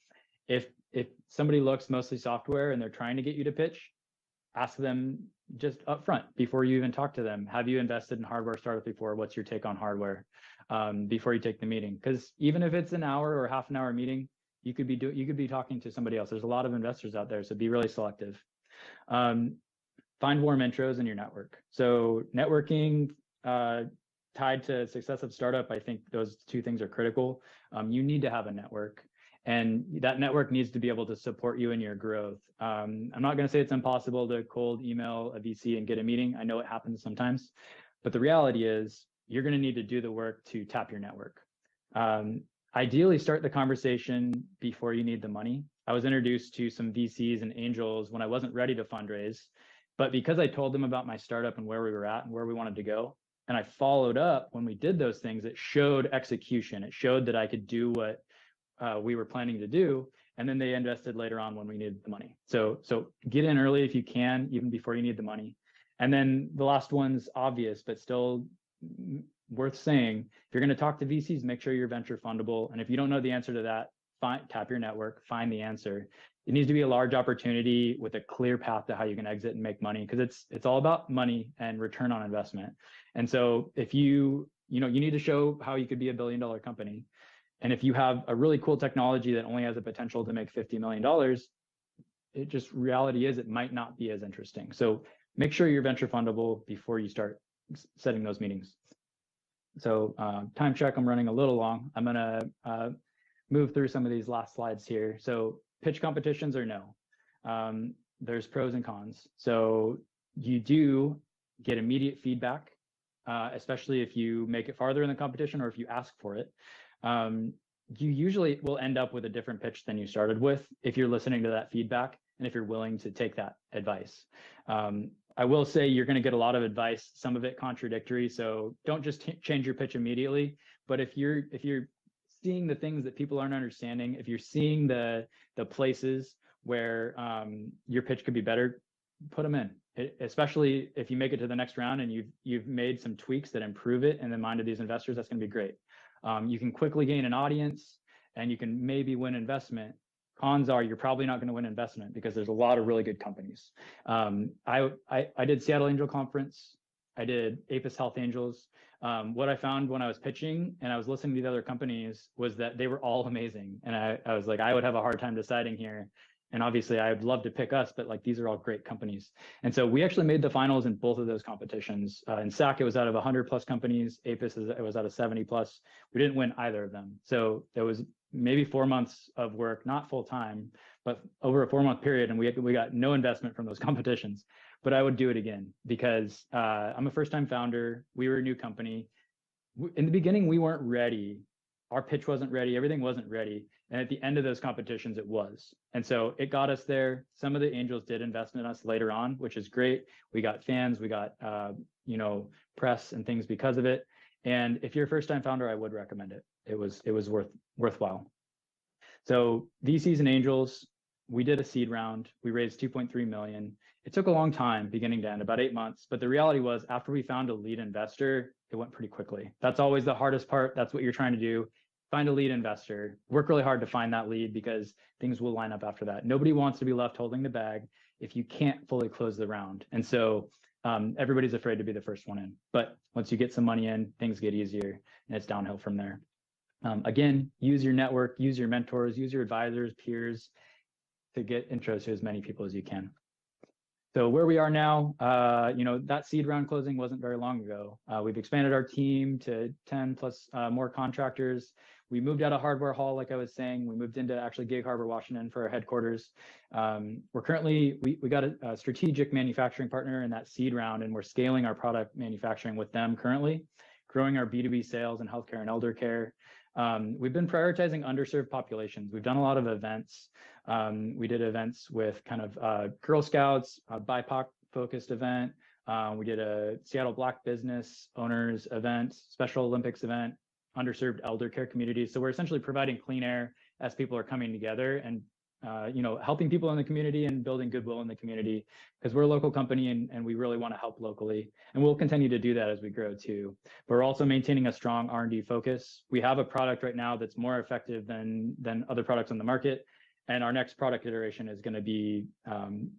If somebody looks mostly software and they're trying to get you to pitch, ask them just up front before you even talk to them. Have you invested in hardware startup before? What's your take on hardware before you take the meeting? Because even if it's an hour or half an hour meeting, you could be talking to somebody else. There's a lot of investors out there, so be really selective. Find warm intros in your network. So networking tied to success of startup, I think those two things are critical. You need to have a network, and that network needs to be able to support you in your growth. I'm not going to say it's impossible to cold email a VC and get a meeting. I know it happens sometimes, but the reality is you're going to need to do the work to tap your network. Ideally, start the conversation before you need the money. I was introduced to some VCs and angels when I wasn't ready to fundraise, but because I told them about my startup and where we were at and where we wanted to go, and I followed up when we did those things, it showed execution. It showed that I could do what we were planning to do, and then they invested later on when we needed the money. So get in early if you can, even before you need the money. And then the last one's obvious, but still worth saying. If you're going to talk to VCs, make sure you're venture fundable. And if you don't know the answer to that, tap your network, find the answer. It needs to be a large opportunity with a clear path to how you can exit and make money, because it's all about money and return on investment. And so if you need to show how you could be $1 billion company. And if you have a really cool technology that only has a potential to make $50 million, reality is it might not be as interesting. So make sure you're venture fundable before you start setting those meetings. So time check, I'm running a little long. I'm gonna move through some of these last slides here. So pitch competitions or no? There's pros and cons. So you do get immediate feedback, especially if you make it farther in the competition or if you ask for it. You usually will end up with a different pitch than you started with if you're listening to that feedback and if you're willing to take that advice. I will say you're going to get a lot of advice, some of it contradictory. So don't just change your pitch immediately. But if you're seeing the things that people aren't understanding, if you're seeing the places where your pitch could be better, put them in. Especially if you make it to the next round and you've made some tweaks that improve it in the mind of these investors, that's going to be great. You can quickly gain an audience and you can maybe win investment. Cons are you're probably not going to win investment because there's a lot of really good companies. I did Seattle Angel Conference. I did Apis Health Angels. What I found when I was pitching and I was listening to the other companies was that they were all amazing. And I was like, I would have a hard time deciding here. And obviously I'd love to pick us, but like these are all great companies. And so we actually made the finals in both of those competitions. In SAC, it was out of 100+ companies. Apis, it was out of 70+. We didn't win either of them. So there was maybe 4 months of work, not full time, but over a 4-month period. And we got no investment from those competitions, but I would do it again because I'm a first-time founder. We were a new company. In the beginning, we weren't ready. Our pitch wasn't ready. Everything wasn't ready. And at the end of those competitions, it was. And so it got us there. Some of the angels did invest in us later on, which is great. We got fans, we got, press and things because of it. And if you're a first-time founder, I would recommend it. it was worthwhile. So VCs and angels, we did a seed round. We raised 2.3 million. It took a long time, beginning to end, about 8 months. But the reality was, after we found a lead investor, it went pretty quickly. That's always the hardest part. That's what you're trying to do. Find a lead investor. Work really hard to find that lead, because things will line up after that. Nobody wants to be left holding the bag if you can't fully close the round. And so everybody's afraid to be the first one in. But once you get some money in, things get easier, and it's downhill from there. Again, use your network, use your mentors, use your advisors, peers, to get intros to as many people as you can. So where we are now, that seed round closing wasn't very long ago. We've expanded our team to 10 plus more contractors. We moved out of Hardware Hall, like I was saying. We moved into actually Gig Harbor, Washington for our headquarters. We're currently, we got a strategic manufacturing partner in that seed round, and we're scaling our product manufacturing with them currently, growing our B2B sales in healthcare and elder care. We've been prioritizing underserved populations. We've done a lot of events. We did events with kind of Girl Scouts, a BIPOC focused event. We did a Seattle Black Business Owners event, Special Olympics event, underserved elder care communities. So we're essentially providing clean air as people are coming together, and helping people in the community and building goodwill in the community, because we're a local company and we really want to help locally. And we'll continue to do that as we grow too. But we're also maintaining a strong R&D focus. We have a product right now that's more effective than other products on the market. And our next product iteration is going to be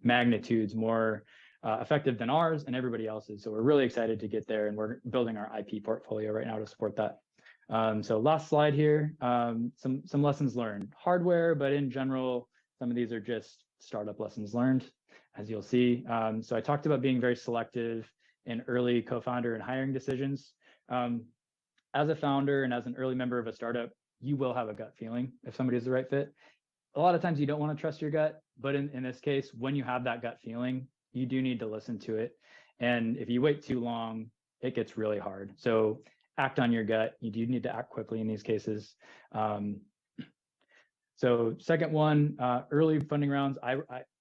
magnitudes more effective than ours and everybody else's. So we're really excited to get there, and we're building our IP portfolio right now to support that. So last slide here, some lessons learned. Hardware, but in general, some of these are just startup lessons learned, as you'll see. So I talked about being very selective in early co-founder and hiring decisions. As a founder and as an early member of a startup, you will have a gut feeling if somebody is the right fit. A lot of times you don't want to trust your gut, but in this case, when you have that gut feeling, you do need to listen to it. And if you wait too long, it gets really hard. So act on your gut. You do need to act quickly in these cases. So second one, early funding rounds,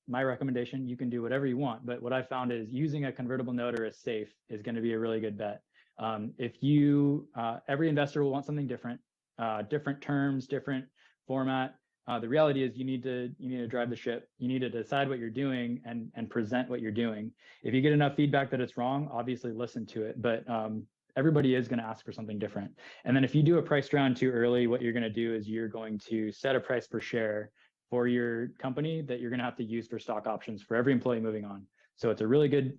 my recommendation, you can do whatever you want, but what I found is using a convertible note or a safe is going to be a really good bet. If you, every investor will want something different, different terms, different format. The reality is you need to drive the ship. You need to decide what you're doing and present what you're doing. If you get enough feedback that it's wrong, obviously listen to it, but everybody is going to ask for something different. And then if you do a price round too early, what you're going to do is you're going to set a price per share for your company that you're going to have to use for stock options for every employee moving on. So it's a really good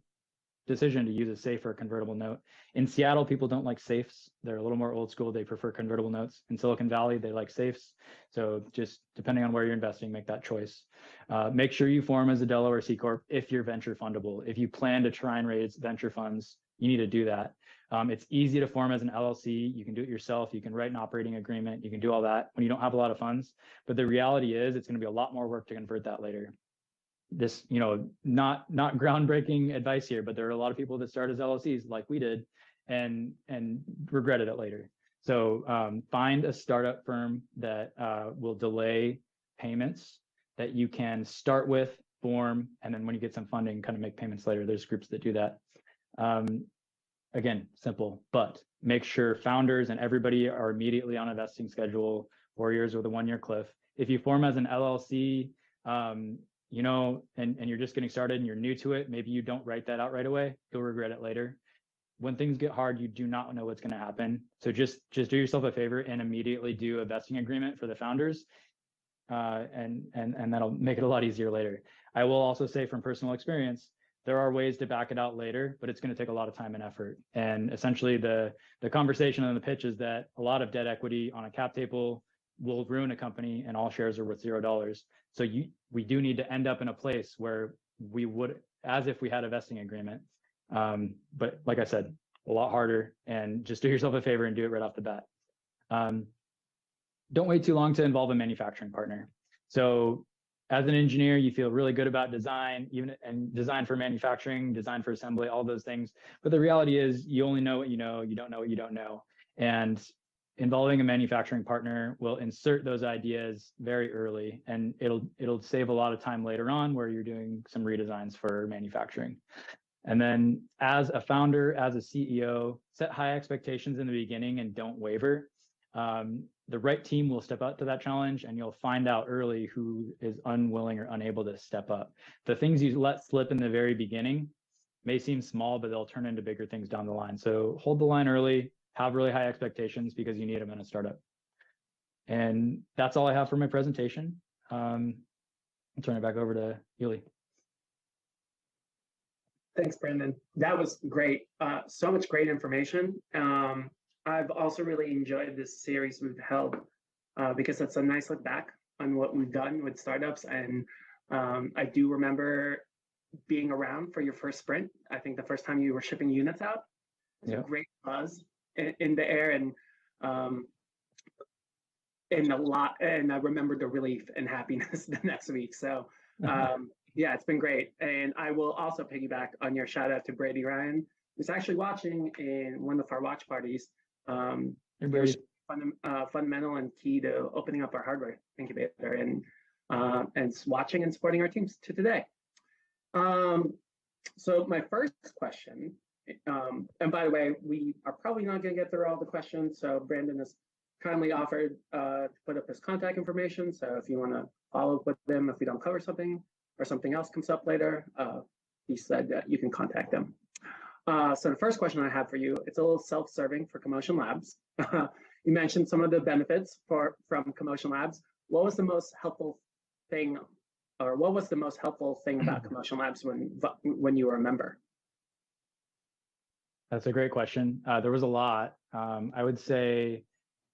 decision to use a safe or a convertible note. In Seattle, people don't like safes. They're a little more old school. They prefer convertible notes. In Silicon Valley, they like safes. So just depending on where you're investing, make that choice. Make sure you form as a Delaware C Corp if you're venture fundable. If you plan to try and raise venture funds, you need to do that. It's easy to form as an LLC. You can do it yourself. You can write an operating agreement. You can do all that when you don't have a lot of funds. But the reality is it's going to be a lot more work to convert that later. This, not groundbreaking advice here, but there are a lot of people that start as LLCs like we did and regretted it later. So find a startup firm that will delay payments that you can start with, form, and then when you get some funding, kind of make payments later. There's groups that do that. Again, simple, but make sure founders and everybody are immediately on a vesting schedule, 4 years with a 1 year cliff. If you form as an LLC, and you're just getting started and you're new to it, maybe you don't write that out right away. You'll regret it later. When things get hard, you do not know what's going to happen. So just do yourself a favor and immediately do a vesting agreement for the founders. And that'll make it a lot easier later. I will also say from personal experience, there are ways to back it out later, but it's going to take a lot of time and effort. And essentially the conversation and the pitch is that a lot of debt equity on a cap table will ruin a company and all shares are worth $0. So we do need to end up in a place where we would, as if we had a vesting agreement. But like I said, a lot harder, and just do yourself a favor and do it right off the bat. Don't wait too long to involve a manufacturing partner. So as an engineer, you feel really good about design, and design for manufacturing, design for assembly, all those things. But the reality is you only know what you know, you don't know what you don't know. And involving a manufacturing partner will insert those ideas very early, and it'll save a lot of time later on where you're doing some redesigns for manufacturing. And then as a founder, as a CEO, set high expectations in the beginning and don't waver. the right team will step up to that challenge, and you'll find out early who is unwilling or unable to step up. The things you let slip in the very beginning may seem small, but they'll turn into bigger things down the line. So hold the line early, have really high expectations because you need them in a startup. And that's all I have for my presentation. I'll turn it back over to Yuli. Thanks, Branden. That was great. So much great information. I've also really enjoyed this series we've held because it's a nice look back on what we've done with startups. And I do remember being around for your first sprint. I think the first time you were shipping units out, it was a great buzz in the air, and I remember the relief and happiness the next week. So yeah, it's been great. And I will also piggyback on your shout out to Brady Ryan, who's actually watching in one of our watch parties. Fundamental and key to opening up our hardware incubator and watching and supporting our teams to today. So my first question, and by the way, we are probably not going to get through all the questions. So Branden has kindly offered to put up his contact information. So if you want to follow up with him, if we don't cover something or something else comes up later, he said that you can contact them. So the first question I have for you, it's a little self-serving for CoMotion Labs. You mentioned some of the benefits from CoMotion Labs. What was the most helpful thing, or what was the most helpful thing about CoMotion Labs when you were a member? That's a great question. There was a lot. I would say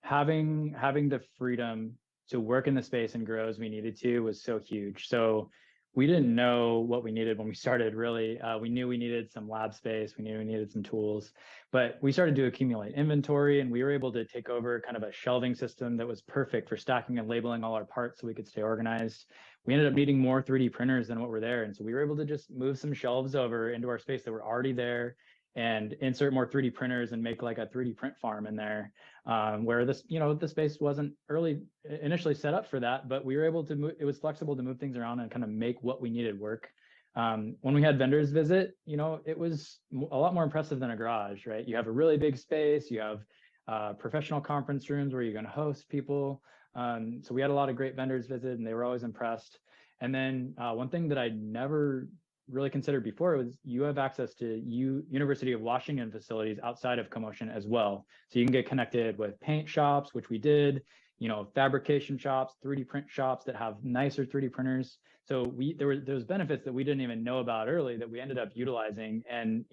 having the freedom to work in the space and grow as we needed to was so huge. So we didn't know what we needed when we started, really. We knew we needed some lab space. We knew we needed some tools, but we started to accumulate inventory, and we were able to take over kind of a shelving system that was perfect for stacking and labeling all our parts so we could stay organized. We ended up needing more 3D printers than what were there. And so we were able to just move some shelves over into our space that were already there and insert more 3D printers and make like a 3D print farm in there, where this, the space wasn't initially set up for that, but we were able to move, it was flexible to move things around and kind of make what we needed work. When we had vendors visit, it was a lot more impressive than a garage, right? You have a really big space, you have professional conference rooms where you're going to host people. So we had a lot of great vendors visit, and they were always impressed. And then one thing that I never really considered before was you have access to University of Washington facilities outside of CoMotion as well. So you can get connected with paint shops, which we did, fabrication shops, 3D print shops that have nicer 3D printers. So there was benefits that we didn't even know about early that we ended up utilizing. And,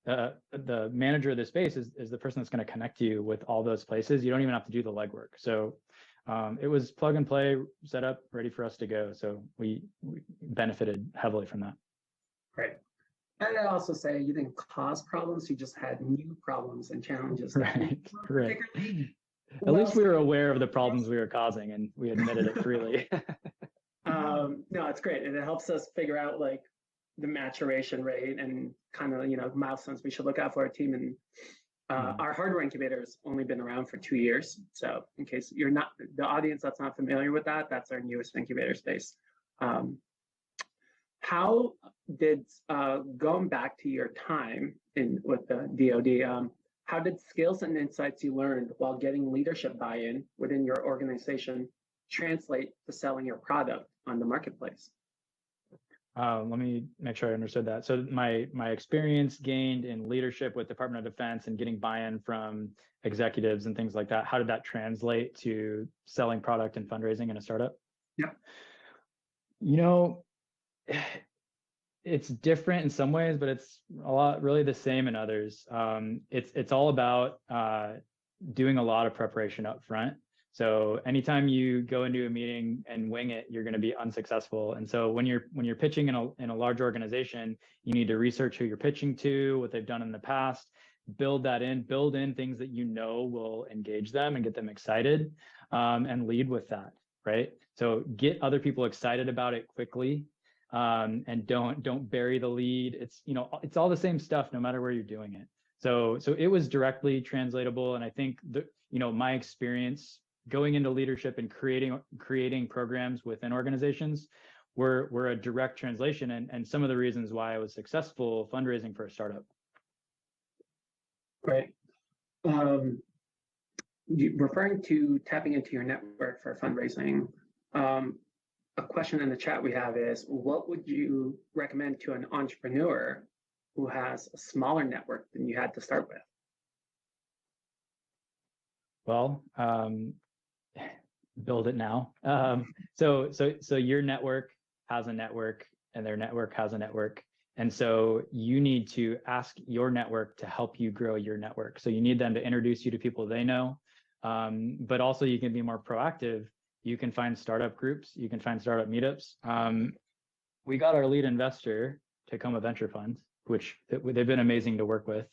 the manager of the space is the person that's going to connect you with all those places. You don't even have to do the legwork. So it was plug and play, set up, ready for us to go. So we benefited heavily from that. Great. And I also say you didn't cause problems, you just had new problems and challenges. Right. At least we were aware of the problems we were causing, and we admitted it freely. No, it's great. And it helps us figure out like the maturation rate and kind of, milestones we should look out for our team. And our hardware incubator has only been around for 2 years. So in case you're not, the audience that's not familiar with that, that's our newest incubator space. How did, going back to your time with the DoD, how did skills and insights you learned while getting leadership buy-in within your organization translate to selling your product on the marketplace? Let me make sure I understood that. So my experience gained in leadership with Department of Defense and getting buy-in from executives and things like that, how did that translate to selling product and fundraising in a startup? Yeah. It's different in some ways, but it's a lot really the same in others. It's all about doing a lot of preparation up front. So anytime you go into a meeting and wing it, you're going to be unsuccessful. And so when you're pitching in a large organization, you need to research who you're pitching to, what they've done in the past, build in things that will engage them and get them excited, and lead with that, right? So get other people excited about it quickly. And don't bury the lead. It's all the same stuff no matter where you're doing it. So it was directly translatable, and I think my experience going into leadership and creating programs within organizations were a direct translation, and some of the reasons why I was successful fundraising for a startup. Great. referring to tapping into your network for fundraising, a question in the chat we have is, what would you recommend to an entrepreneur who has a smaller network than you had to start with? Well, build it now. So your network has a network, and their network has a network. And so you need to ask your network to help you grow your network. So you need them to introduce you to people they know, but also you can be more proactive. You can find startup groups, you can find startup meetups. We got our lead investor, Tacoma Venture Fund, which they've been amazing to work with.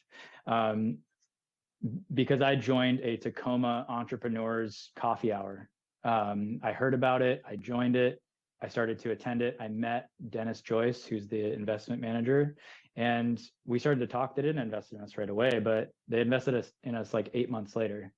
Because I joined a Tacoma entrepreneurs coffee hour. I heard about it, I joined it, I started to attend it. I met Dennis Joyce, who's the investment manager, and we started to talk. They didn't invest in us right away, but they invested in us like 8 months later.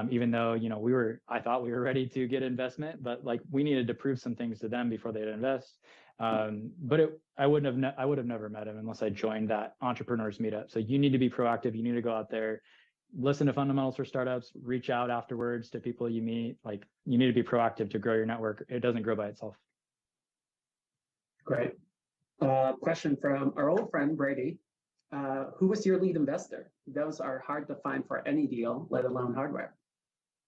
Even though, you know, I thought we were ready to get investment, but like we needed to prove some things to them before they'd invest. But I would have never met him unless I joined that entrepreneurs meetup. So you need to be proactive. You need to go out there, listen to fundamentals for startups, reach out afterwards to people you meet. Like, you need to be proactive to grow your network. It doesn't grow by itself. Great. Question from our old friend, Brady. Who was your lead investor? Those are hard to find for any deal, let alone hardware.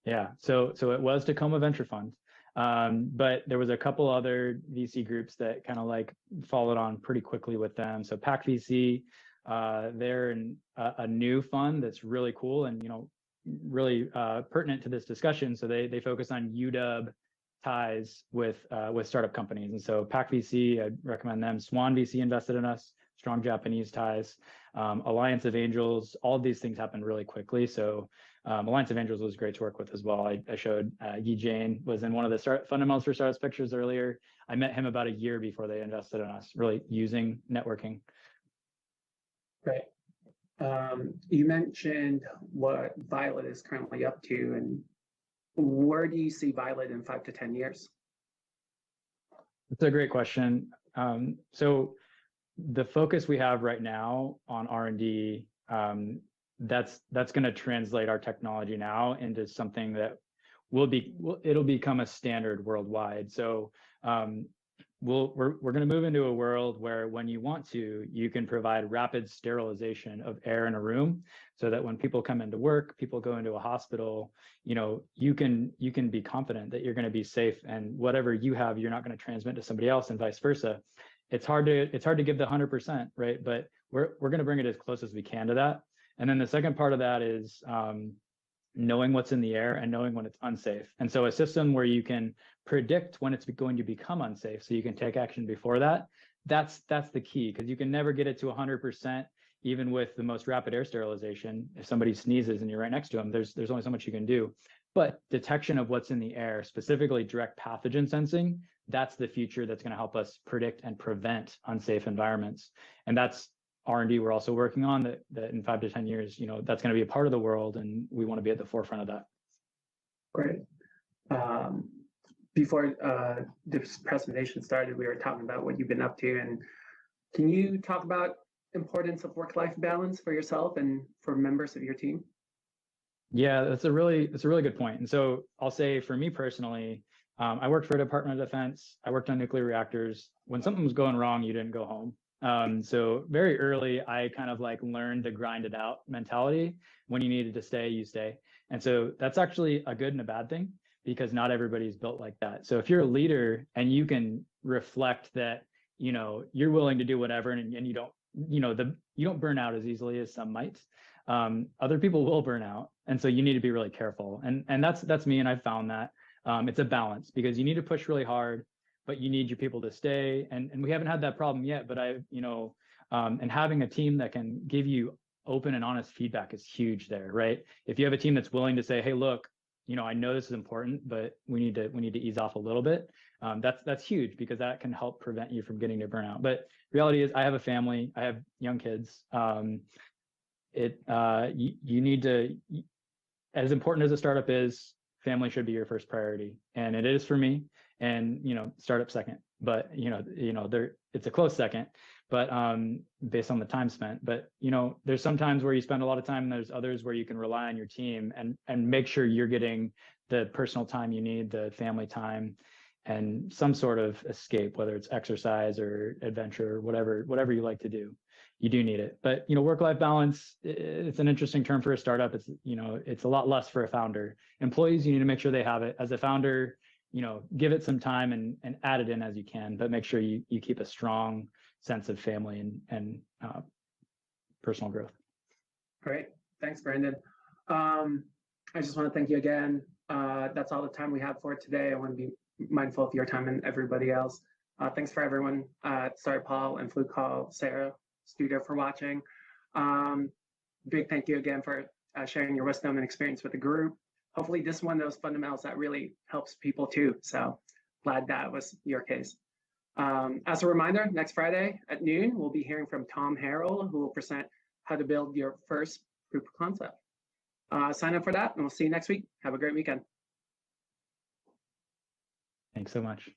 Yeah, so it was Tacoma Venture Fund, but there was a couple other VC groups that kind of like followed on pretty quickly with them. So PAC VC, they're a new fund that's really cool and, you know, really pertinent to this discussion. So they focus on UW ties with startup companies, and so PAC VC, I'd recommend them. Swan VC invested in us. Strong Japanese ties. Alliance of Angels, all of these things happen really quickly. So Alliance of Angels was great to work with as well. I showed Yi Jane was in one of the fundamentals for startups pictures earlier. I met him about a year before they invested in us, really using networking. Great. You mentioned what Violett is currently up to, and where do you see Violett in 5 to 10 years? That's a great question. So the focus we have right now on R&D, that's going to translate our technology now into something that it'll become a standard worldwide. So we're going to move into a world where when you want to, you can provide rapid sterilization of air in a room, so that when people come into work, people go into a hospital, you know, you can be confident that you're going to be safe, and whatever you have, you're not going to transmit to somebody else, and vice versa. It's hard to give the 100%, right? But we're going to bring it as close as we can to that. And then the second part of that is knowing what's in the air and knowing when it's unsafe. And so a system where you can predict when it's going to become unsafe, so you can take action before that. That's the key, because you can never get it to 100%, even with the most rapid air sterilization. If somebody sneezes and you're right next to them, there's only so much you can do. But detection of what's in the air, specifically direct pathogen sensing, that's the future that's going to help us predict and prevent unsafe environments. And that's R&D we're also working on, that in 5 to 10 years, you know, that's going to be a part of the world, and we want to be at the forefront of that. Great. Before this presentation started, we were talking about what you've been up to, and can you talk about importance of work-life balance for yourself and for members of your team? Yeah, that's a really good point. And so I'll say, for me personally, I worked for a Department of Defense. I worked on nuclear reactors. When something was going wrong, you didn't go home. So very early, I kind of like learned the grind it out mentality. When you needed to stay, you stay. And so that's actually a good and a bad thing, because not everybody's built like that. So if you're a leader and you can reflect that, you know, you're willing to do whatever, and you don't, you know, you don't burn out as easily as some might. Other people will burn out. And so you need to be really careful. And that's me. And I've found that it's a balance, because you need to push really hard, but you need your people to stay. And we haven't had that problem yet, but and having a team that can give you open and honest feedback is huge there, right? If you have a team that's willing to say, hey, look, you know, I know this is important, but we need to ease off a little bit. That's huge, because that can help prevent you from getting to burnout. But reality is, I have a family, I have young kids. You need to, as important as a startup is, family should be your first priority. And it is for me. and startup second. But it's a close second, but based on the time spent. But there's some times where you spend a lot of time, and there's others where you can rely on your team and make sure you're getting the personal time you need, the family time, and some sort of escape, whether it's exercise or adventure, whatever you like to do. You do need it. But work-life balance, it's an interesting term for a startup. It's a lot less for a founder. Employees, you need to make sure they have it. As a founder, give it some time and add it in as you can, but make sure you keep a strong sense of family and personal growth. Great. Thanks, Branden. I just want to thank you again. That's all the time we have for today. I want to be mindful of your time and everybody else. Thanks for everyone. Sorry, Paul and Fluke Call, Sarah, Studio for watching. Big thank you again for sharing your wisdom and experience with the group. Hopefully this is one of those fundamentals that really helps people too. So glad that was your case. As a reminder, next Friday at noon, we'll be hearing from Tom Harrell, who will present how to build your first proof of concept. Sign up for that, and we'll see you next week. Have a great weekend. Thanks so much.